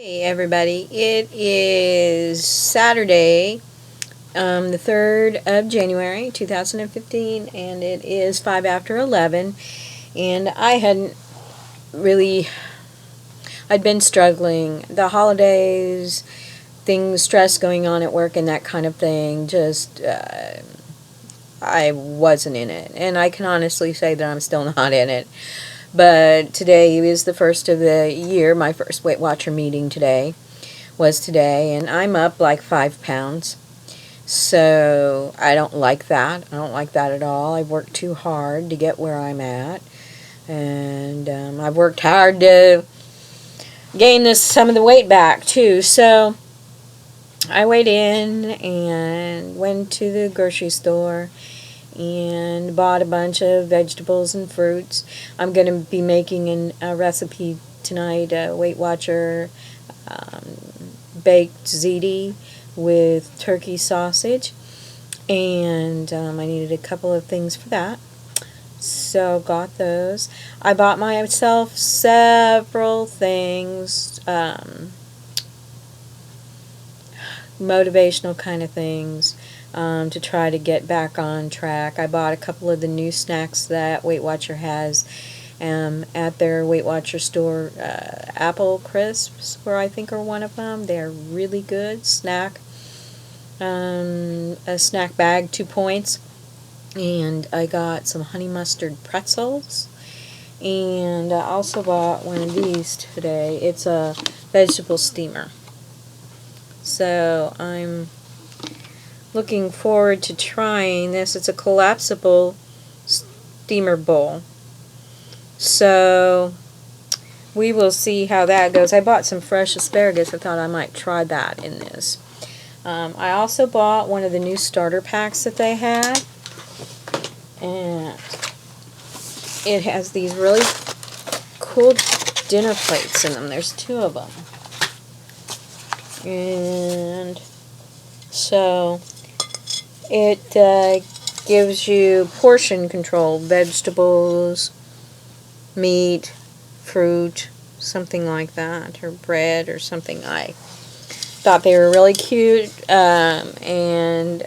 Hey everybody, it is Saturday, the 3rd of January 2015, and it is 5 after 11, and I'd been struggling. The holidays, stress going on at work and that kind of thing, I wasn't in it, and I can honestly say that I'm still not in it. But today is the first of the year. My first Weight Watcher meeting was today, and I'm up like 5 pounds. So I don't like that. I don't like that at all. I've worked too hard to get where I'm at, and I've worked hard to gain some of the weight back too. So I weighed in and went to the grocery store and bought a bunch of vegetables and fruits. I'm going to be making a recipe tonight, a Weight Watcher baked ziti with turkey sausage, and I needed a couple of things for that, so got those. I bought myself several things, motivational kind of things, to try to get back on track. I bought a couple of the new snacks that Weight Watcher has at their Weight Watcher store. Apple crisps, I think, are one of them. They're really good. A snack bag, 2 points. And I got some honey mustard pretzels. And I also bought one of these today. It's a vegetable steamer. So I'm looking forward to trying this. It's a collapsible steamer bowl. So we will see how that goes. I bought some fresh asparagus. I thought I might try that in this. I also bought one of the new starter packs that they had. And it has these really cool dinner plates in them. There's 2 of them. And so it gives you portion control, vegetables, meat, fruit, something like that, or bread or something. I thought they were really cute, and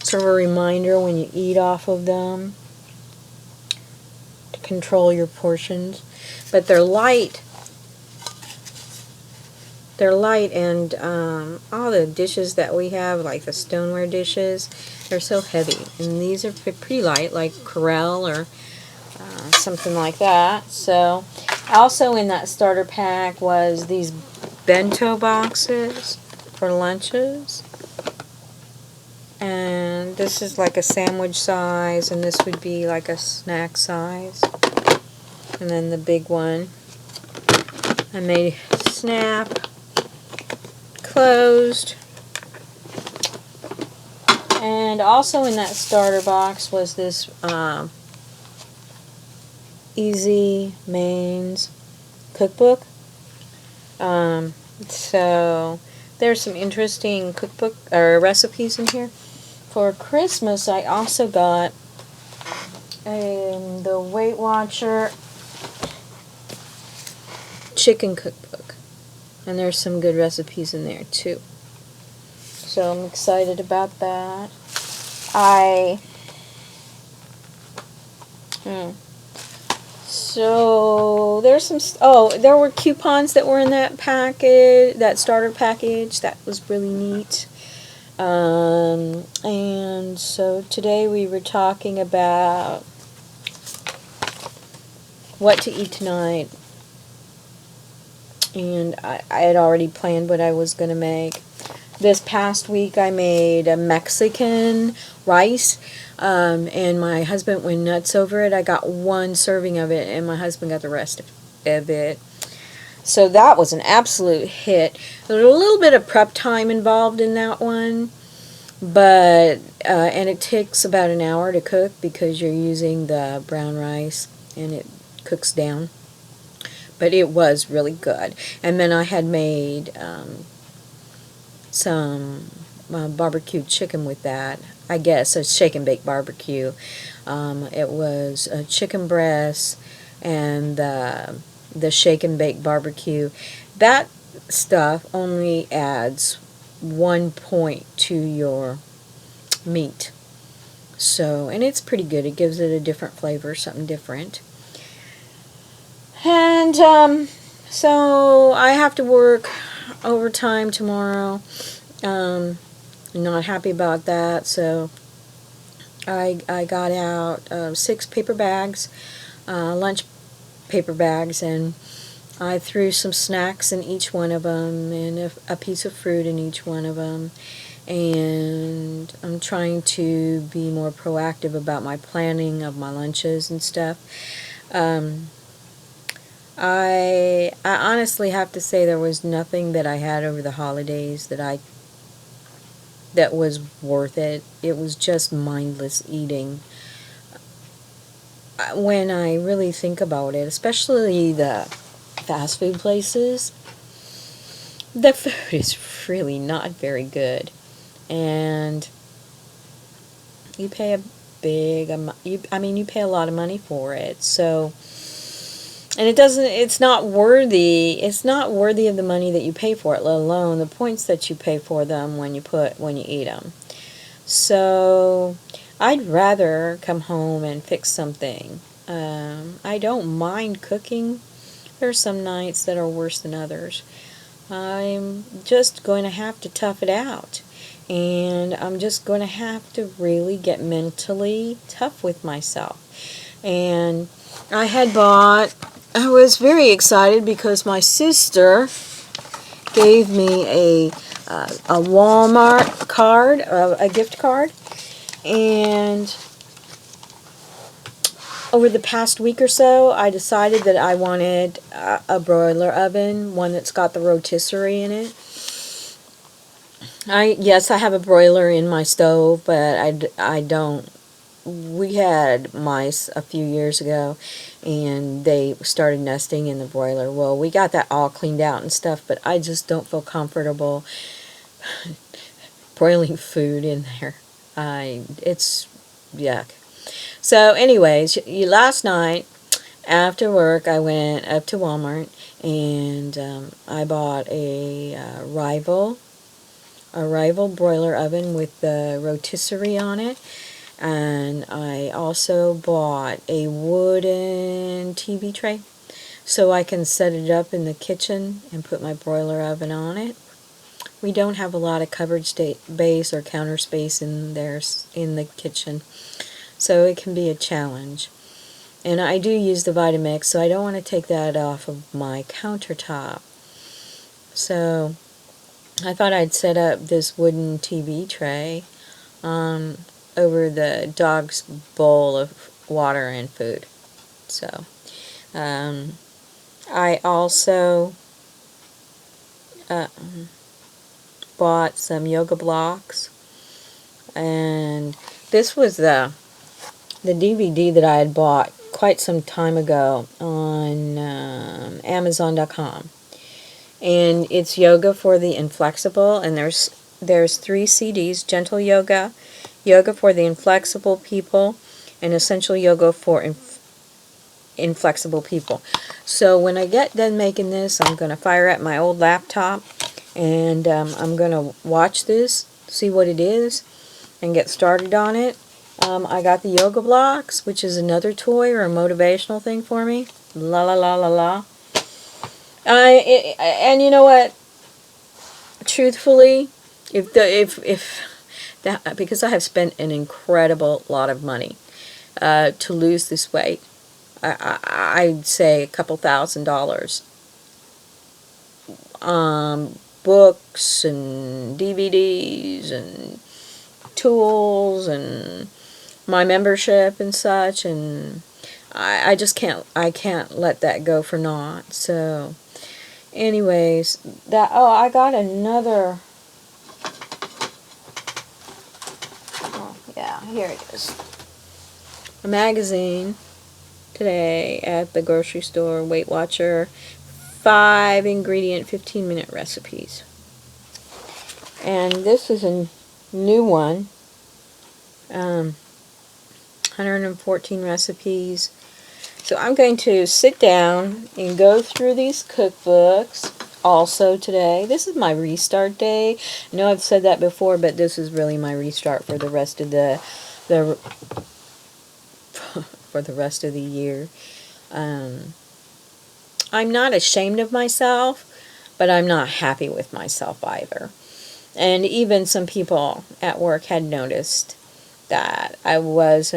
sort of a reminder when you eat off of them to control your portions. But they're light. And all the dishes that we have, like the stoneware dishes, they're so heavy. And these are pretty light, like Corelle or something like that. So, also in that starter pack was these bento boxes for lunches. And this is like a sandwich size, and this would be like a snack size. And then the big one, I made snap, closed. And also in that starter box was this Easy Mains cookbook. So there's some interesting cookbook or recipes in here. For Christmas, I also got the Weight Watcher chicken cookbook, and there's some good recipes in there too. So I'm excited about that. So there's there were coupons that were in that package, that starter package. That was really neat. And so today we were talking about what to eat tonight. And I had already planned what I was going to make. This past week I made a Mexican rice, and my husband went nuts over it. I got 1 serving of it, and my husband got the rest of it. So that was an absolute hit. There was a little bit of prep time involved in that one, but and it takes about an hour to cook because you're using the brown rice, and it cooks down. But it was really good. And then I had made some barbecue chicken with that. I guess a shake and bake barbecue. It was a chicken breast and the shake and bake barbecue. That stuff only adds 1 point to your meat. So, and it's pretty good. It gives it a different flavor, something different. And so I have to work overtime tomorrow. I'm not happy about that. So I got out 6 paper bags, lunch paper bags, and I threw some snacks in each one of them and a piece of fruit in each one of them. And I'm trying to be more proactive about my planning of my lunches and stuff. I honestly have to say there was nothing that I had over the holidays that was worth it. It was just mindless eating. When I really think about it, especially the fast food places, the food is really not very good. And you pay a big amount, you pay a lot of money for it. So, and it's not worthy of the money that you pay for it, let alone the points that you pay for them when you eat them. So I'd rather come home and fix something. I don't mind cooking. There's some nights that are worse than others. I'm just going to have to tough it out. And I'm just going to have to really get mentally tough with myself. And I was very excited because my sister gave me a Walmart card, a gift card, and over the past week or so, I decided that I wanted a broiler oven, one that's got the rotisserie in it. Yes, I have a broiler in my stove, but I don't. We had mice a few years ago, and they started nesting in the broiler. Well, we got that all cleaned out and stuff, but I just don't feel comfortable broiling food in there. It's yuck. So anyways, last night after work I went up to Walmart and I bought a rival broiler oven with the rotisserie on it, and I also bought a wooden TV tray so I can set it up in the kitchen and put my broiler oven on it. We don't have a lot of covered space or counter space in the kitchen, so it can be a challenge. And I do use the Vitamix, so I don't want to take that off of my countertop. So I thought I'd set up this wooden TV tray over the dog's bowl of water and food. So I also bought some yoga blocks, and this was the DVD that I had bought quite some time ago on Amazon.com, and it's yoga for the inflexible, and there's 3 CDs: gentle yoga, yoga for the inflexible people, and essential yoga for inflexible people. So when I get done making this, I'm going to fire up my old laptop, and I'm going to watch this, see what it is, and get started on it. I got the yoga blocks, which is another toy or a motivational thing for me. La la la la la. And you know what? Truthfully, because I have spent an incredible lot of money to lose this weight, I'd say a couple $1,000. Books and DVDs and tools and my membership and such, and I just can't let that go for naught. So anyways, I got another, yeah, here it is, a magazine today at the grocery store, Weight Watcher, 5 ingredient 15-minute recipes. And this is a new one, 114 recipes. So I'm going to sit down and go through these cookbooks also today. This is my restart day. I know I've said that before, but this is really my restart for the rest of the for the rest of the year. I'm not ashamed of myself, but I'm not happy with myself either. And even some people at work had noticed that I was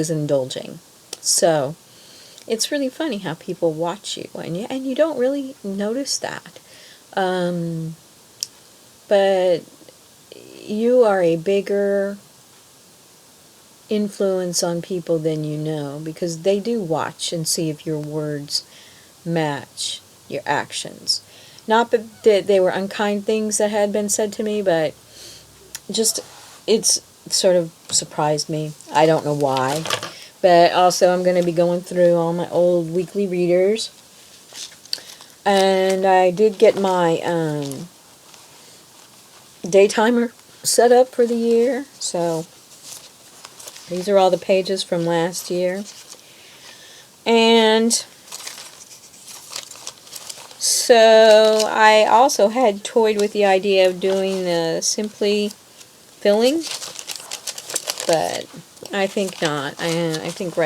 indulging. So it's really funny how people watch you and you don't really notice that. But you are a bigger influence on people than you know, because they do watch and see if your words match your actions. Not that they were unkind things that had been said to me, but just it's sort of surprised me. I don't know why. But also I'm going to be going through all my old weekly readers. And I did get my day timer set up for the year. So these are all the pages from last year. And so I also had toyed with the idea of doing the simply filling, but I think not. I think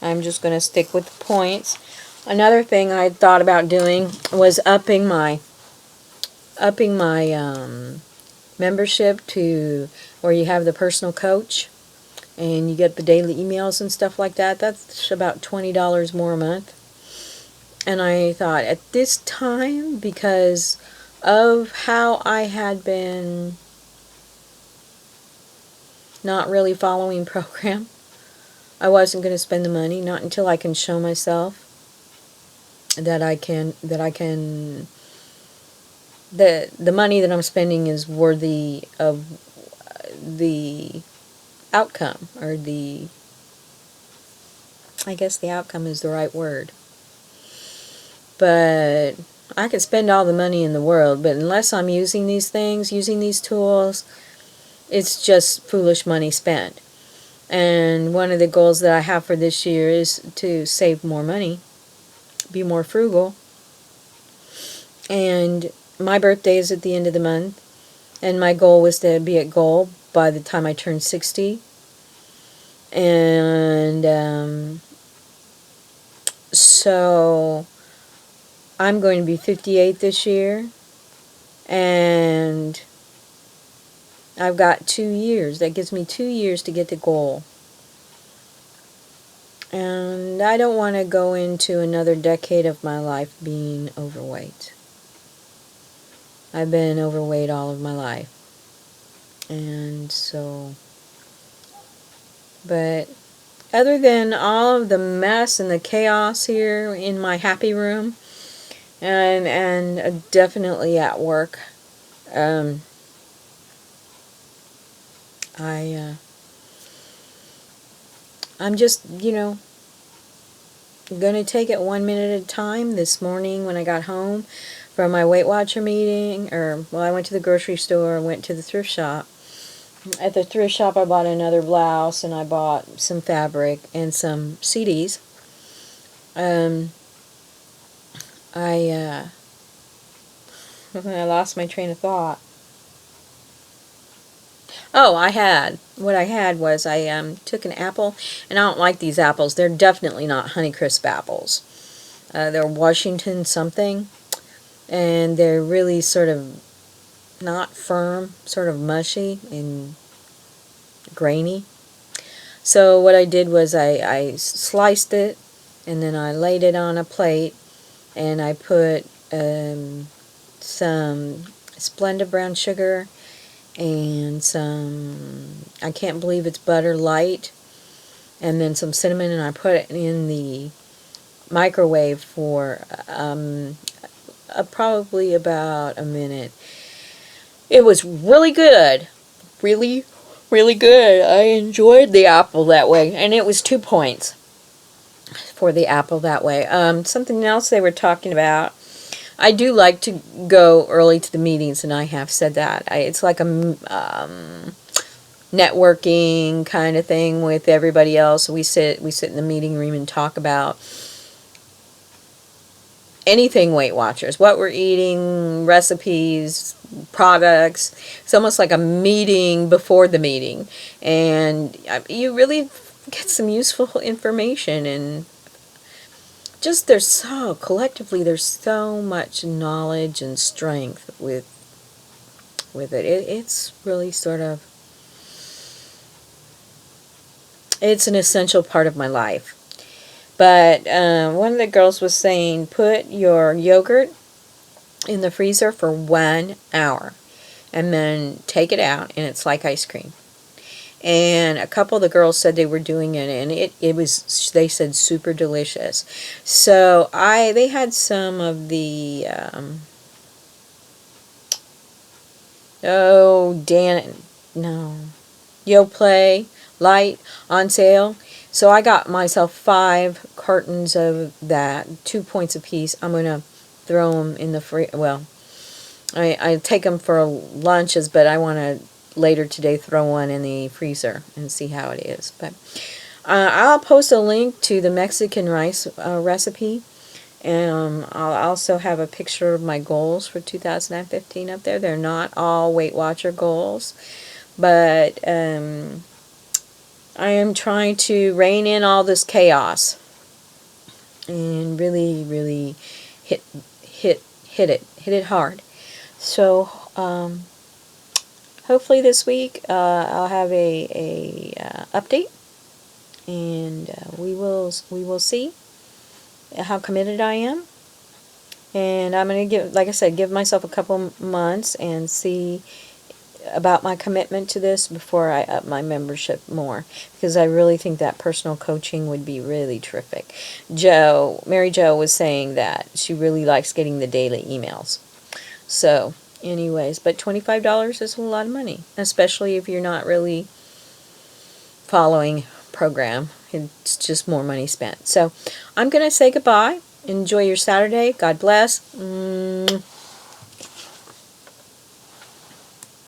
I'm just going to stick with the points. Another thing I thought about doing was upping my membership to where you have the personal coach and you get the daily emails and stuff like that. That's about $20 more a month. And I thought at this time, because of how I had been not really following program, I wasn't going to spend the money, not until I can show myself that the money that I'm spending is worthy of the outcome, or I guess the outcome is the right word. But I could spend all the money in the world, but unless I'm using these things, using these tools, it's just foolish money spent. And one of the goals that I have for this year is to save more money, be more frugal. And my birthday is at the end of the month, and my goal was to be at goal by the time I turned 60. And so I'm going to be 58 this year, and I've got 2 years. That gives me 2 years to get to goal. And I don't want to go into another decade of my life being overweight. I've been overweight all of my life. And so, but other than all of the mess and the chaos here in my happy room, and definitely at work, I'm just, going to take it 1 minute at a time. This morning when I got home from my Weight Watcher meeting, I went to the grocery store, went to the thrift shop. At the thrift shop I bought another blouse, and I bought some fabric and some CDs. I lost my train of thought. Oh, what I had was I took an apple, and I don't like these apples. They're definitely not Honeycrisp apples. They're Washington something, and they're really sort of not firm, sort of mushy and grainy. So what I did was I sliced it, and then I laid it on a plate, and I put some Splenda brown sugar and some, I can't believe it's butter light, and then some cinnamon, and I put it in the microwave for probably about a minute. It was really good. Really, really good. I enjoyed the apple that way, and it was 2 points for the apple that way. Something else they were talking about, I do like to go early to the meetings, and I have said that. It's like networking kind of thing with everybody else. We sit in the meeting room and talk about anything Weight Watchers, what we're eating, recipes, products. It's almost like a meeting before the meeting, and you really get some useful information. And just collectively there's so much knowledge and strength with it. It's really sort of, it's an essential part of my life. But one of the girls was saying, put your yogurt in the freezer for 1 hour and then take it out, and it's like ice cream. And a couple of the girls said they were doing it, and it was, they said, super delicious. So they had some of the Yoplait Light on sale. So I got myself 5 cartons of that, 2 points apiece. I'm gonna throw them in the well, I take them for lunches, but I want to later today throw one in the freezer and see how it is. But I'll post a link to the Mexican rice recipe, and I'll also have a picture of my goals for 2015 up there. They're not all Weight Watcher goals, but I am trying to rein in all this chaos and really, really hit it hard. So hopefully this week I'll have a update, and we will see how committed I am. And I'm going to give, like I said, give myself a couple months and see about my commitment to this before I up my membership more, because I really think that personal coaching would be really terrific. Mary Jo was saying that she really likes getting the daily emails. So anyways, but $25 is a lot of money, especially if you're not really following program. It's just more money spent. So I'm going to say goodbye. Enjoy your Saturday. God bless.